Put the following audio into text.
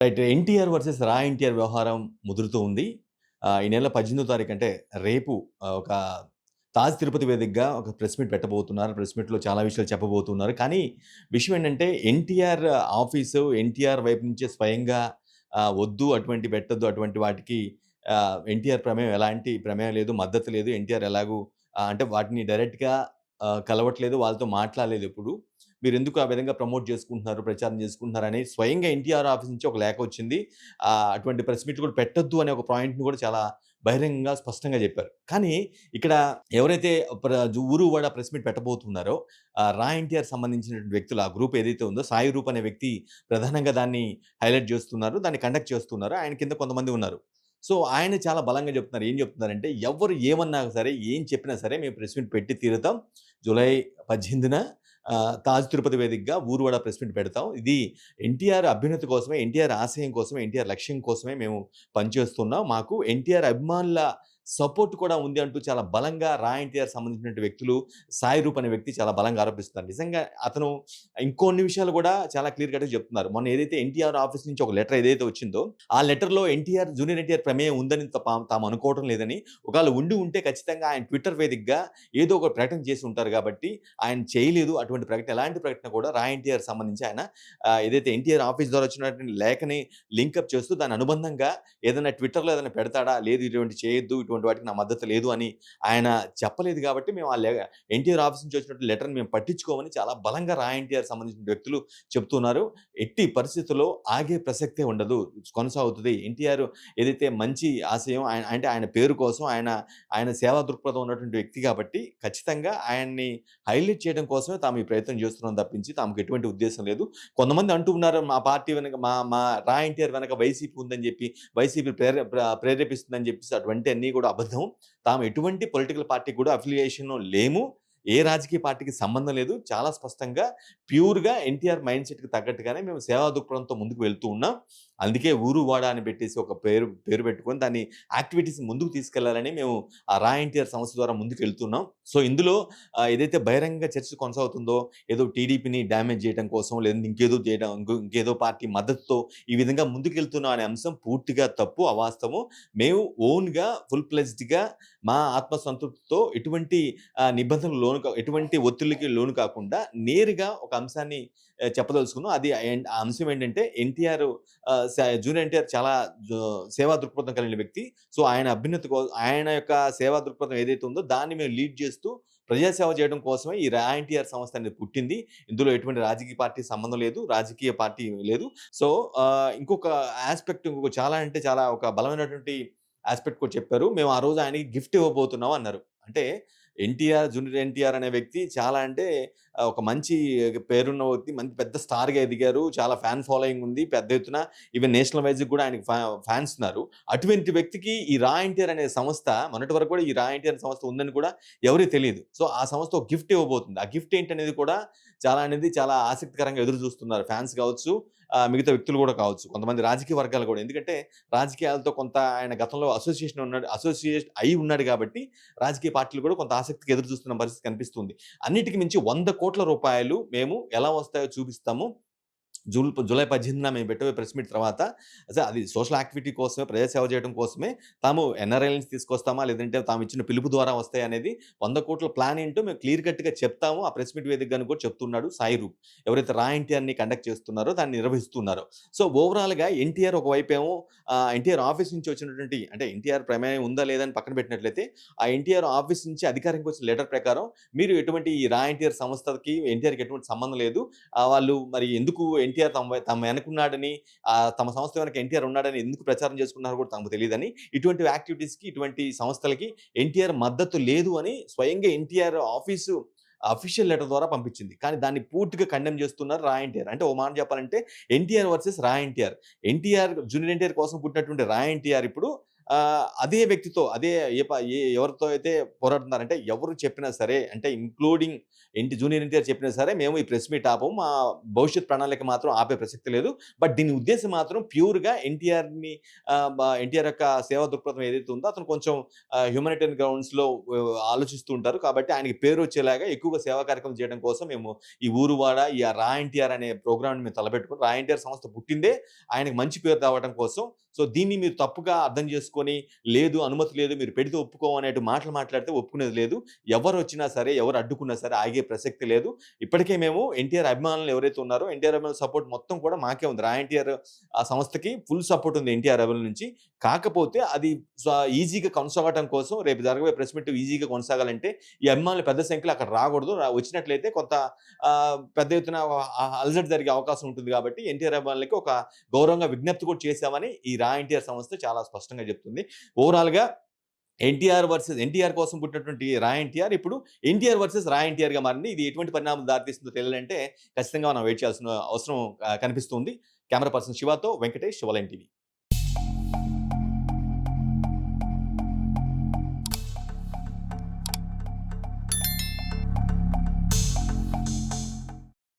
Right. 'NTR versus రా ఎన్టీఆర్' వ్యవహారం ముదురుతూ ఉంది. ఈ నెల 18వ తారీఖు అంటే రేపు ఒక తాజ్ తిరుపతి వేదికగా ఒక ప్రెస్ మీట్ పెట్టబోతున్నారు. ప్రెస్ మీట్‌లో చాలా విషయాలు చెప్పబోతున్నారు. కానీ విషయం ఏంటంటే ఎన్టీఆర్ ఆఫీసు, ఎన్టీఆర్ వైపు నుంచే స్వయంగా వద్దు అటువంటి పెట్టొద్దు అటువంటి వాటికి ఎన్టీఆర్ ప్రమేయం ఎలాంటి ప్రమేయం లేదు, మద్దతు లేదు. ఎన్టీఆర్ ఎలాగూ అంటే వాటిని డైరెక్ట్‌గా కలవట్లేదు. వాళ్ళతో మాట్లాడలేదు ఎప్పుడు. మీరెందుకు ఆ విధంగా ప్రమోట్ చేసుకుంటున్నారు, ప్రచారం చేసుకుంటున్నారని స్వయంగా ఎన్టీఆర్ ఆఫీస్ నుంచి ఒక లేఖ వచ్చింది. అటువంటి ప్రెస్ మీట్ కూడా పెట్టొద్దు అనే ఒక పాయింట్‌ని కూడా చాలా బహిరంగంగా, స్పష్టంగా చెప్పారు. కానీ ఇక్కడ ఎవరైతే ఊరు వాడ ప్రెస్ మీట్ పెట్టబోతున్నారో రా ఎన్టీఆర్ సంబంధించినటువంటి వ్యక్తులు ఆ గ్రూప్ ఏదైతే ఉందో సాయి రూప్ అనే వ్యక్తి ప్రధానంగా దాన్ని హైలైట్ చేస్తున్నారు. దాన్ని కండక్ట్ చేస్తున్నారు. ఆయన కింద కొంతమంది ఉన్నారు. సో, ఆయన చాలా బలంగా చెప్తున్నారు. ఏం చెప్తున్నారంటే, "ఎవ్వరు ఏమన్నా సరే, ఏం చెప్పినా సరే మేము ప్రెస్ మీట్ పెట్టి తీరుతాం. జూలై 18న తాజ్ తిరుపతి వేదికగా ఊరువాడ ప్రెస్ మీట్ పెడతాం. ఇది ఎన్టీఆర్ అభ్యున్నతి కోసమే, ఎన్టీఆర్ ఆశయం కోసమే, ఎన్టీఆర్ లక్ష్యం కోసమే మేము పనిచేస్తున్నాం. మాకు ఎన్టీఆర్ అభిమానుల సపోర్ట్ కూడా ఉంది" అంటూ చాలా బలంగా రా ఎన్టీఆర్ సంబంధించినటువంటి వ్యక్తులు, సాయి రూప్ అనే వ్యక్తి చాలా బలంగా ఆరోపిస్తున్నారు. నిజంగా అతను ఇంకొన్ని విషయాలు కూడా చాలా క్లియర్ కట్‌గా చెప్తున్నారు. మొన్న ఏదైతే ఎన్టీఆర్ ఆఫీస్ నుంచి ఒక లెటర్ ఏదైతే వచ్చిందో, ఆ లెటర్‌లో జూనియర్ ఎన్టీఆర్ ప్రమేయం ఉందని తాము అనుకోవటం లేదని, ఒకవేళ ఉండి ఉంటే ఖచ్చితంగా ఆయన ట్విట్టర్ వేదికగా ఏదో ఒక ప్రకటన చేసి ఉంటారు కాబట్టి, ఆయన చేయలేదు. అటువంటి ప్రకటన ఎలాంటి ప్రకటన కూడా రా ఎన్టీఆర్ సంబంధించి ఆయన ఏదైతే ఎన్టీఆర్ ఆఫీస్ ద్వారా వచ్చినటువంటి లేఖని లింకప్ చేస్తూ దాని అనుబంధంగా ఏదైనా ట్విట్టర్‌లో ఏదైనా పెడతాడా? లేదు ఇటువంటివి చేయొద్దు. ఇటువంటి వాటికి నా మద్దతు లేదు అని ఆయన చెప్పలేదు కాబట్టి మేము ఎన్టీఆర్ ఆఫీస్ నుంచి వచ్చినటువంటి లెటర్‌ని మేము పట్టించుకోమని చాలా బలంగా రా ఎన్టీఆర్ సంబంధించిన వ్యక్తులు చెప్తున్నారు. ఎట్టి పరిస్థితుల్లో ఆగే ప్రసక్తే ఉండదు. కొనసాగుతది. ఎన్టీఆర్ ఏదైతే మంచి ఆశయం అంటే ఆయన పేరు కోసం ఆయన సేవా దృక్పథం ఉన్నటువంటి వ్యక్తి కాబట్టి ఖచ్చితంగా ఆయన్ని హైలైట్ చేయడం కోసమే తాము ఈ ప్రయత్నం చేస్తున్నాం తప్పించి తమకు ఎటువంటి ఉద్దేశ్యం లేదు. కొంతమంది అంటూ ఉన్నారు మా పార్టీ వెనక మా రా ఎన్టీఆర్ వెనక వైసీపీ ఉందని చెప్పి, వైసీపీ ప్రేరేపిస్తుందని చెప్పేసి అటువంటియన్నీ కూడా అబద్ధం. తాము ఎటువంటి పొలిటికల్ పార్టీకి కూడా అఫిలియేషన్‌లో లేము. ఏ రాజకీయ పార్టీకి సంబంధం లేదు. చాలా స్పష్టంగా ప్యూర్‌గా ఎన్టీఆర్ మైండ్ సెట్‌కి తగ్గట్టుగానే మేము సేవా దృక్పథంతో ముందుకు వెళ్తూ ఉన్నాం. అందుకే ఊరు వాడ అని పెట్టేసి ఒక పేరు పెట్టుకొని దాన్ని యాక్టివిటీస్ ముందుకు తీసుకెళ్లాలని మేము ఆ రా ఎన్టీఆర్ సంస్థ ద్వారా ముందుకెళ్తున్నాం. సో, ఇందులో ఏదైతే బహిరంగ చర్చ కొనసాగుతుందో ఏదో టీడీపీని డ్యామేజ్ చేయడం కోసం లేదంటే ఇంకేదో చేయడం ఇంకేదో పార్టీ మద్దతుతో ఈ విధంగా ముందుకెళ్తున్నాం అనే అంశం పూర్తిగా తప్పు, అవాస్తవం. మేము ఓన్‌గా ఫుల్ ఫ్లెడ్జ్డ్‌గా మా ఆత్మ సంతృప్తితో ఎటువంటి నిబంధనలు ఎటువంటి ఒత్తిళ్ళకి లోను కాకుండా నేరుగా ఒక అంశాన్ని చెప్పదలుచుకున్నాం. అది ఆ అంశం ఏంటంటే ఎన్టీఆర్ జూనియర్ ఎన్టీఆర్ చాలా సేవా దృక్పథం కలిగిన వ్యక్తి. సో, ఆయన యొక్క సేవా దృక్పథం ఏదైతే ఉందో దాన్ని మేము లీడ్ చేస్తూ ప్రజాసేవ చేయడం కోసమే ఈ రా ఎన్టీఆర్ సంస్థ అనేది పుట్టింది. ఇందులో ఎటువంటి రాజకీయ పార్టీ సంబంధం లేదు. రాజకీయ పార్టీ లేదు. సో, ఇంకొక ఇంకొక చాలా అంటే చాలా ఒక బలమైనటువంటి యాస్పెక్ట్ కూడా చెప్పారు. మేము ఆ రోజు ఆయనకి గిఫ్ట్ ఇవ్వబోతున్నాం అన్నారు. అంటే జూనియర్ ఎన్టీఆర్ అనే వ్యక్తి చాలా అంటే ఒక మంచి పేరున్న వ్యక్తి. మంచి పెద్ద స్టార్‌గా ఎదిగారు. చాలా ఫ్యాన్ ఫాలోయింగ్ ఉంది. పెద్ద ఎత్తున ఈవెన్ నేషనల్ వైస్‌గా కూడా ఆయనకి ఫ్యాన్స్ ఉన్నారు. అటువంటి వ్యక్తికి ఈ రా ఎన్టీఆర్ అనే సంస్థ మొన్నటి వరకు కూడా ఈ రా ఎన్టీఆర్ సంస్థ ఉందని కూడా ఎవరికీ తెలీదు. సో, ఆ సంస్థ ఒక గిఫ్ట్ ఇవ్వబోతుంది. ఆ గిఫ్ట్ ఏంటనేది కూడా చాలా ఆసక్తికరంగా ఎదురు చూస్తున్నారు. ఫ్యాన్స్ కావచ్చు, మిగతా వ్యక్తులు కూడా కావచ్చు. కొంతమంది రాజకీయ వర్గాలు కూడా. ఎందుకంటే రాజకీయాలతో కొంత ఆయన గతంలో అసోసియేట్ అయి ఉన్నాడు కాబట్టి రాజకీయ పార్టీలు కూడా కొంత ఆసక్తిగా ఎదురు చూస్తున్న పరిస్థితి కనిపిస్తుంది. అన్నిటికి మించి ₹100,00,00,000 మేము ఎలా వస్తాయో చూపిస్తాము. జూలై 18న మేము పెట్టబోయే ప్రెస్ మీట్ తర్వాత అది సోషల్ యాక్టివిటీ కోసమే, ప్రజాసేవ చేయడం కోసమే తాము ఎన్ఆర్ఐల నుంచి తీసుకొస్తామా, లేదంటే తాము ఇచ్చిన పిలుపు ద్వారా వస్తాయనేది 100,00,00,000 ప్లాన్ ఏంటో మేము క్లియర్ కట్‌గా చెప్తాము. ఆ ప్రెస్ మీట్ వేదికగాను కూడా చెప్తున్నాడు సాయి రూప్. ఎవరైతే రా ఎన్టీఆర్‌ని కండక్ట్ చేస్తున్నారో, దాన్ని నిర్వహిస్తున్నారో. సో, ఓవరాల్‌గా ఎన్టీఆర్ ఒకవైపేమో ఎన్టీఆర్ ఆఫీస్ నుంచి వచ్చినటువంటి అంటే ఎన్టీఆర్ ప్రమేయం ఉందా లేదా అని పక్కన పెట్టినట్లయితే, ఆ ఎన్టీఆర్ ఆఫీస్ నుంచి అధికారికంగా వచ్చిన లెటర్ ప్రకారం మీరు ఎటువంటి ఈ రా ఎన్టీఆర్ సంస్థకి, ఎన్టీఆర్‌కి ఎటువంటి సంబంధం లేదు. వాళ్ళు మరి ఎందుకు ఎన్టీఆర్ తమ వెనకున్నాడని, తమ సంస్థ వెనక ఎన్టీఆర్ ఉన్నాడని ఎందుకు ప్రచారం చేసుకున్నారో కూడా తమకు తెలీదని, ఇటువంటి యాక్టివిటీస్‌కి, ఇటువంటి సంస్థలకి ఎన్టీఆర్ మద్దతు లేదు అని స్వయంగా ఎన్టీఆర్ ఆఫీసు అఫీషియల్ లెటర్ ద్వారా పంపించింది. కానీ దాన్ని పూర్తిగా కండెమ్ చేస్తున్నారు రా ఎన్టీఆర్. అంటే ఓ మాట చెప్పాలంటే ఎన్టీఆర్ వర్సెస్ రా ఎన్టీఆర్. జూనియర్ ఎన్టీఆర్ కోసం పుట్టినటువంటి రా ఎన్టీఆర్ ఇప్పుడు అదే వ్యక్తితో అదే ఎవరితో అయితే పోరాడుతున్నారంటే ఎవరు చెప్పినా సరే అంటే ఇంక్లూడింగ్ జూనియర్ ఎన్టీఆర్ చెప్పినా సరే మేము ఈ ప్రెస్ మీట్ ఆపము. మా భవిష్యత్ ప్రణాళిక మాత్రం ఆపే ప్రసక్తి లేదు. బట్ దీని ఉద్దేశ్యం మాత్రం ప్యూర్‌గా ఎన్టీఆర్ యొక్క సేవా దృక్పథం ఏదైతే ఉందో అతను కొంచెం హ్యూమానిటేరియన్ గ్రౌండ్స్‌లో ఆలోచిస్తూ ఉంటారు. కాబట్టి ఆయనకి పేరొచ్చేలాగా ఎక్కువగా సేవా కార్యక్రమం చేయడం కోసం మేము ఈ ఊరువాడ, ఈ రా ఎన్టీఆర్ అనే ప్రోగ్రామ్‌ని మేము తలపెట్టుకొని రా ఎన్టీఆర్ సంస్థ పుట్టిందే ఆయనకి మంచి పేరు తేవడం కోసం. సో, దీన్ని మీరు తప్పుగా అర్థం చేసుకొని, లేదు అనుమతి లేదు, మీరు పెడితే ఒప్పుకోము అనేటి మాటలు మాట్లాడితే ఒప్పుకునేది లేదు. ఎవరొచ్చినా సరే, ఎవరు అడ్డుకున్నా సరే ఆగే ప్రసక్తి లేదు. ఇప్పటికే మేము ఎన్టీఆర్ అభిమానులు ఎవరైతే ఉన్నారో, ఎన్టీఆర్ అభిమానుల సపోర్ట్ మొత్తం కూడా మాకే ఉంది. రా ఎన్టీఆర్ ఆ సంస్థకి ఫుల్ సపోర్ట్ ఉంది ఎన్టీఆర్ అభిమానుల నుంచి. కాకపోతే అది స్వ ఈజీగా కొనసాగటం కోసం రేపు జరగబోయే ప్రెస్ మీట్ ఈజీగా కొనసాగాలంటే, ఈ అభిమానులు పెద్ద సంఖ్యలో అక్కడ రాకూడదు. వచ్చినట్లయితే కొంత పెద్ద ఎత్తున అలజడి జరిగే అవకాశం ఉంటుంది కాబట్టి, ఎన్టీఆర్ అభిమానులకి ఒక గౌరవంగా విజ్ఞప్తి కూడా చేశామని ఈ రా ఎన్టీఆర్ సంస్థ చాలా స్పష్టంగా చెప్తుంది. ఓవరాల్‌గా ఎన్టీఆర్ కోసం పుట్టినటువంటి రా ఎన్టీఆర్ ఇప్పుడు ఎన్టీఆర్ వర్సెస్ రా ఎన్టీఆర్‌గా మారింది. ఇది ఎటువంటి పరిణామాలు దారితీస్తుందో తెలియాలంటే ఖచ్చితంగా మనం వెయిట్ చేయాల్సిన అవసరం కనిపిస్తుంది. కెమెరా పర్సన్ శివతో వెంకటేష్, శివలైన్ టీవీ.